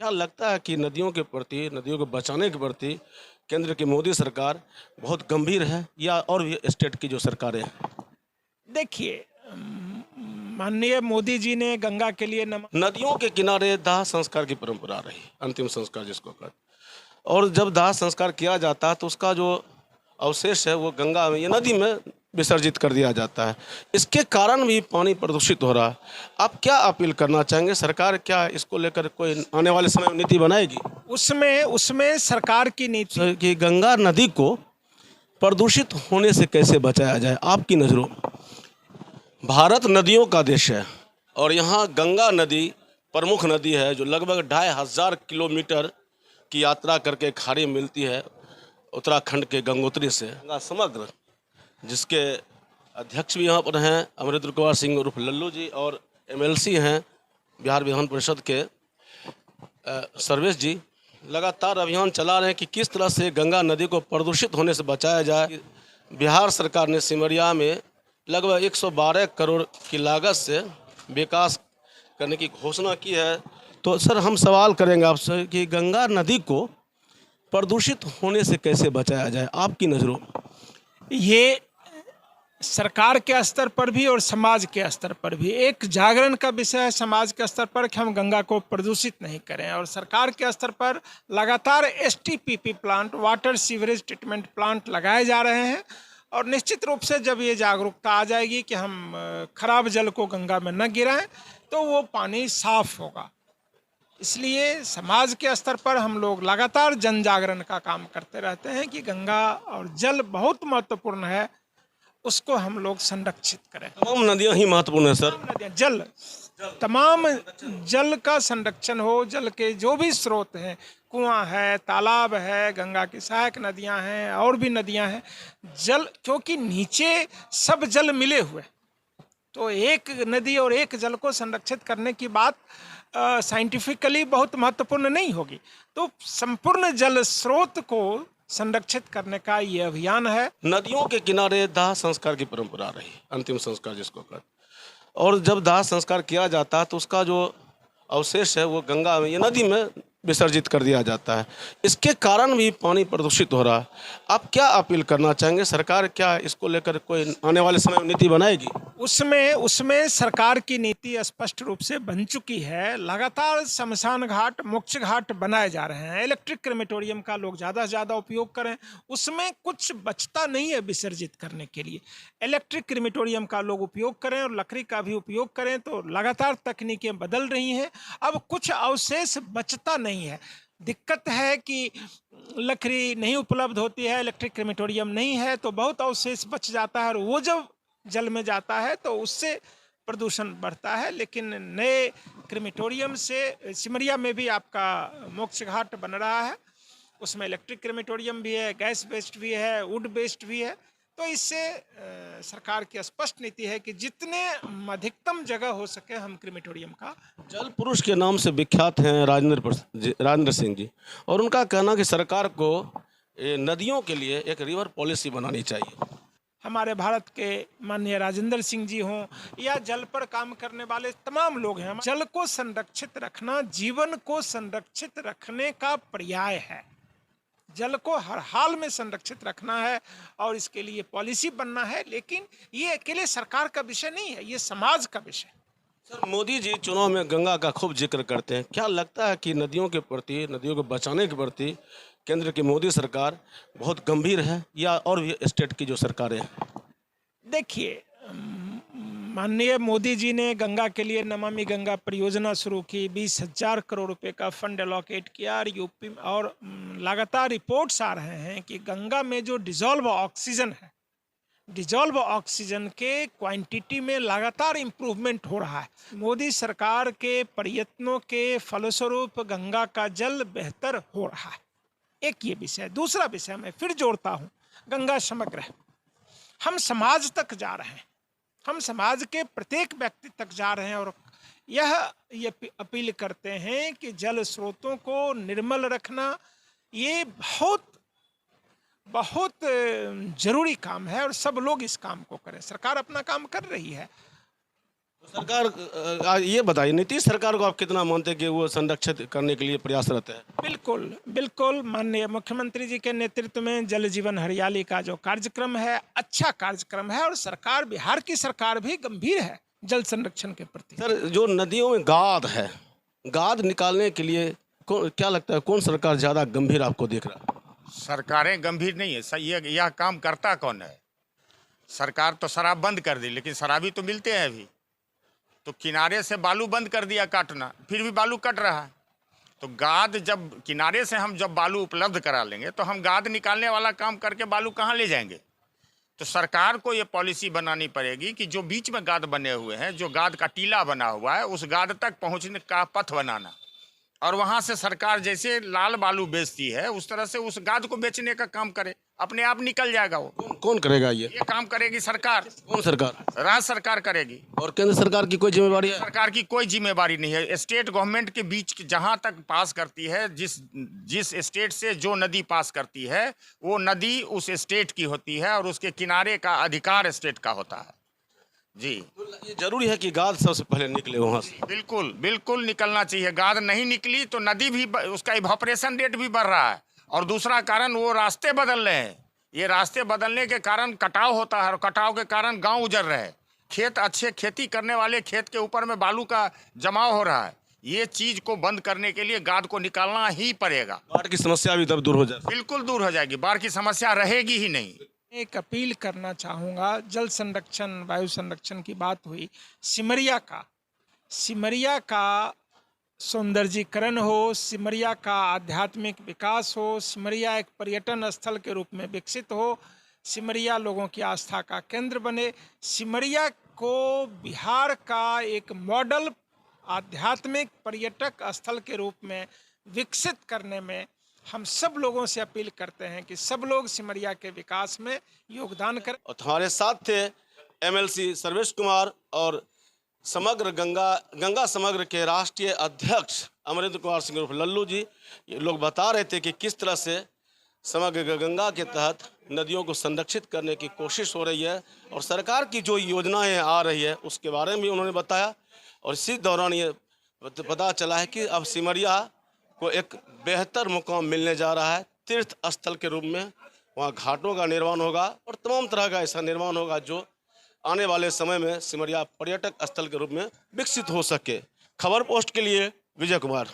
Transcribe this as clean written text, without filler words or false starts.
क्या लगता है कि नदियों के प्रति, नदियों को बचाने के प्रति केंद्र की मोदी सरकार बहुत गंभीर है या और भी स्टेट की जो सरकारें हैं? देखिए, माननीय मोदी जी ने गंगा के लिए नमक नदियों के किनारे दाह संस्कार की परंपरा रही, अंतिम संस्कार जिसको कहते हैं। और जब दाह संस्कार किया जाता है तो उसका जो अवशेष है वो गंगा में या नदी में विसर्जित कर दिया जाता है। इसके कारण भी पानी प्रदूषित हो रहा है। आप क्या अपील करना चाहेंगे? सरकार क्या इसको लेकर कोई आने वाले समय में नीति बनाएगी उसमें उसमें सरकार की नीति कि गंगा नदी को प्रदूषित होने से कैसे बचाया जाए आपकी नज़रों में? भारत नदियों का देश है और यहाँ गंगा नदी प्रमुख नदी है जो लगभग 2500 किलोमीटर की यात्रा करके खाड़ी मिलती है उत्तराखंड के गंगोत्री से। गंगा समग्र, जिसके अध्यक्ष भी यहाँ पर हैं अमरिंदर कुमार सिंह उर्फ लल्लू जी, और एमएलसी हैं बिहार विधान परिषद के सर्वेश जी, लगातार अभियान चला रहे हैं कि किस तरह से गंगा नदी को प्रदूषित होने से बचाया जाए। बिहार सरकार ने सिमरिया में लगभग 112 करोड़ की लागत से विकास करने की घोषणा की है। तो सर, हम सवाल करेंगे आपसे कि गंगा नदी को प्रदूषित होने से कैसे बचाया जाए आपकी नज़रों में? ये सरकार के स्तर पर भी और समाज के स्तर पर भी एक जागरण का विषय है। समाज के स्तर पर कि हम गंगा को प्रदूषित नहीं करें, और सरकार के स्तर पर लगातार STPP plant, water sewerage treatment plant लगाए जा रहे हैं। और निश्चित रूप से जब ये जागरूकता आ जाएगी कि हम खराब जल को गंगा में न गिराएं तो वो पानी साफ होगा। इसलिए समाज के स्तर पर हम लोग लगातार जन जागरण का काम करते रहते हैं कि गंगा और जल बहुत महत्वपूर्ण है, उसको हम लोग संरक्षित करें। तमाम नदियाँ ही महत्वपूर्ण है सर। तमाम नदियाँ, जल, तमाम जल का संरक्षण हो। जल के जो भी स्रोत हैं, कुआं है, तालाब है, गंगा की सहायक नदियां हैं और भी नदियां हैं, जल, क्योंकि नीचे सब जल मिले हुए, तो एक नदी और एक जल को संरक्षित करने की बात साइंटिफिकली बहुत महत्वपूर्ण नहीं होगी। तो संपूर्ण जल स्रोत को संरक्षित करने का ये अभियान है। नदियों के किनारे दाह संस्कार की परंपरा रही, अंतिम संस्कार जिसको कहते हैं। और जब दाह संस्कार किया जाता है तो उसका जो अवशेष है वो गंगा में या नदी में विसर्जित कर दिया जाता है। इसके कारण भी पानी प्रदूषित हो रहा है। आप क्या अपील करना चाहेंगे? सरकार क्या इसको लेकर कोई आने वाले समय में नीति बनाएगी? उसमें सरकार की नीति स्पष्ट रूप से बन चुकी है। लगातार शमशान घाट, मोक्ष घाट बनाए जा रहे हैं। इलेक्ट्रिक क्रेमेटोरियम का लोग ज़्यादा से ज़्यादा उपयोग करें, उसमें कुछ बचता नहीं है विसर्जित करने के लिए। इलेक्ट्रिक क्रेमेटोरियम का लोग उपयोग करें और लकड़ी का भी उपयोग करें। तो लगातार तकनीकें बदल रही हैं, अब कुछ अवशेष बचता नहीं है। दिक्कत है कि लकड़ी नहीं उपलब्ध होती है, इलेक्ट्रिक क्रेमेटोरियम नहीं है, तो बहुत अवशेष बच जाता है और वो जब जल में जाता है तो उससे प्रदूषण बढ़ता है। लेकिन नए क्रेमेटोरियम से सिमरिया में भी आपका मोक्ष घाट बन रहा है, उसमें इलेक्ट्रिक क्रेमेटोरियम भी है, गैस बेस्ड भी है, वुड बेस्ड भी है। तो इससे सरकार की स्पष्ट नीति है कि जितने अधिकतम जगह हो सके हम क्रेमेटोरियम का। जल पुरुष के नाम से विख्यात हैं राजेंद्र सिंह जी, और उनका कहना कि सरकार को नदियों के लिए एक रिवर पॉलिसी बनानी चाहिए। हमारे भारत के माननीय राजेंद्र सिंह जी हों या जल पर काम करने वाले तमाम लोग हैं, जल को संरक्षित रखना जीवन को संरक्षित रखने का पर्याय है। जल को हर हाल में संरक्षित रखना है और इसके लिए पॉलिसी बनना है। लेकिन ये अकेले सरकार का विषय नहीं है, ये समाज का विषय है। सर, मोदी जी चुनाव में गंगा का खूब जिक्र करते हैं। क्या लगता है कि नदियों के प्रति, नदियों को बचाने के प्रति केंद्र की मोदी सरकार बहुत गंभीर है या और भी स्टेट की जो सरकारें हैं? देखिए, माननीय मोदी जी ने गंगा के लिए नमामि गंगा परियोजना शुरू की, 20,000 करोड़ रुपए का फंड एलोकेट किया और यूपी, और लगातार रिपोर्ट्स आ रहे हैं कि गंगा में जो डिजॉल्व ऑक्सीजन है, डिजॉल्व ऑक्सीजन के क्वांटिटी में लगातार इम्प्रूवमेंट हो रहा है। मोदी सरकार के प्रयत्नों के फलस्वरूप गंगा का जल बेहतर हो रहा है। एक ये विषय। दूसरा विषय मैं फिर जोड़ता हूँ, गंगा समग्र है। हम समाज तक जा रहे हैं, हम समाज के प्रत्येक व्यक्ति तक जा रहे हैं और ये अपील करते हैं कि जल स्रोतों को निर्मल रखना ये बहुत बहुत जरूरी काम है और सब लोग इस काम को करें। सरकार अपना काम कर रही है, सरकार ये बताइए, नीतीश सरकार को आप कितना मानते हैं कि वो संरक्षित करने के लिए प्रयासरत है? बिल्कुल बिल्कुल, माननीय मुख्यमंत्री जी के नेतृत्व में जल जीवन हरियाली का जो कार्यक्रम है, अच्छा कार्यक्रम है, और सरकार, बिहार की सरकार भी गंभीर है जल संरक्षण के प्रति। सर, जो नदियों में गाद है, गाद निकालने के लिए क्या लगता है कौन सरकार ज़्यादा गंभीर आपको दिख रहा है? सरकारें गंभीर नहीं है सही, ये यह काम करता कौन है? सरकार तो शराब बंद कर दी, लेकिन शराबी तो मिलते हैं अभी। तो किनारे से बालू बंद कर दिया काटना, फिर भी बालू कट रहा है। तो गाद जब किनारे से हम जब बालू उपलब्ध करा लेंगे तो हम गाद निकालने वाला काम करके बालू कहाँ ले जाएंगे? तो सरकार को ये पॉलिसी बनानी पड़ेगी कि जो बीच में गाद बने हुए हैं, जो गाद का टीला बना हुआ है, उस गाद तक पहुँचने का पथ बनाना, और वहाँ से सरकार जैसे लाल बालू बेचती है उस तरह से उस गाद को बेचने का काम करे, अपने आप निकल जाएगा वो। कौन करेगा ये? ये काम करेगी सरकार, कौन सरकार? राज्य सरकार करेगी। और केंद्र सरकार की कोई जिम्मेवारी है? सरकार की कोई जिम्मेवारी नहीं है। स्टेट गवर्नमेंट के बीच जहां तक पास करती है, जिस स्टेट से जो नदी पास करती है वो नदी उस स्टेट की होती है और उसके किनारे का अधिकार स्टेट का होता है। जी, ये जरूरी है कि गाद सबसे पहले निकले वहाँ से? बिल्कुल बिल्कुल निकलना चाहिए। गाद नहीं निकली तो नदी भी उसका इवापोरेशन रेट भी बढ़ रहा है, और दूसरा कारण वो रास्ते बदल रहे हैं। ये रास्ते बदलने के कारण कटाव होता है, और कटाव के कारण गांव उजड़ रहे हैं। खेत, अच्छे खेती करने वाले खेत के ऊपर में बालू का जमाव हो रहा है। ये चीज को बंद करने के लिए गाद को निकालना ही पड़ेगा। बाढ़ की समस्या भी तब दूर हो जाए? बिल्कुल दूर हो जाएगी, बाढ़ की समस्या रहेगी ही नहीं। एक अपील करना चाहूँगा, जल संरक्षण, वायु संरक्षण की बात हुई, सिमरिया का सौंदर्यीकरण हो, सिमरिया का आध्यात्मिक विकास हो, सिमरिया एक पर्यटन स्थल के रूप में विकसित हो, सिमरिया लोगों की आस्था का केंद्र बने, सिमरिया को बिहार का एक मॉडल आध्यात्मिक पर्यटक स्थल के रूप में विकसित करने में हम सब लोगों से अपील करते हैं कि सब लोग सिमरिया के विकास में योगदान करें। और हमारे साथ थे एमएलसी सर्वेश कुमार और समग्र गंगा समग्र के राष्ट्रीय अध्यक्ष अमरेंद्र कुमार सिंह उर्फ लल्लू जी। ये लोग बता रहे थे कि किस तरह से समग्र गंगा के तहत नदियों को संरक्षित करने की कोशिश हो रही है, और सरकार की जो योजनाएं आ रही है उसके बारे में भी उन्होंने बताया। और इसी दौरान ये पता चला है कि अब सिमरिया को एक बेहतर मुकाम मिलने जा रहा है, तीर्थ स्थल के रूप में। वहाँ घाटों का निर्माण होगा और तमाम तरह का ऐसा निर्माण होगा जो आने वाले समय में सिमरिया पर्यटक स्थल के रूप में विकसित हो सके। खबर पोस्ट के लिए विजय कुमार।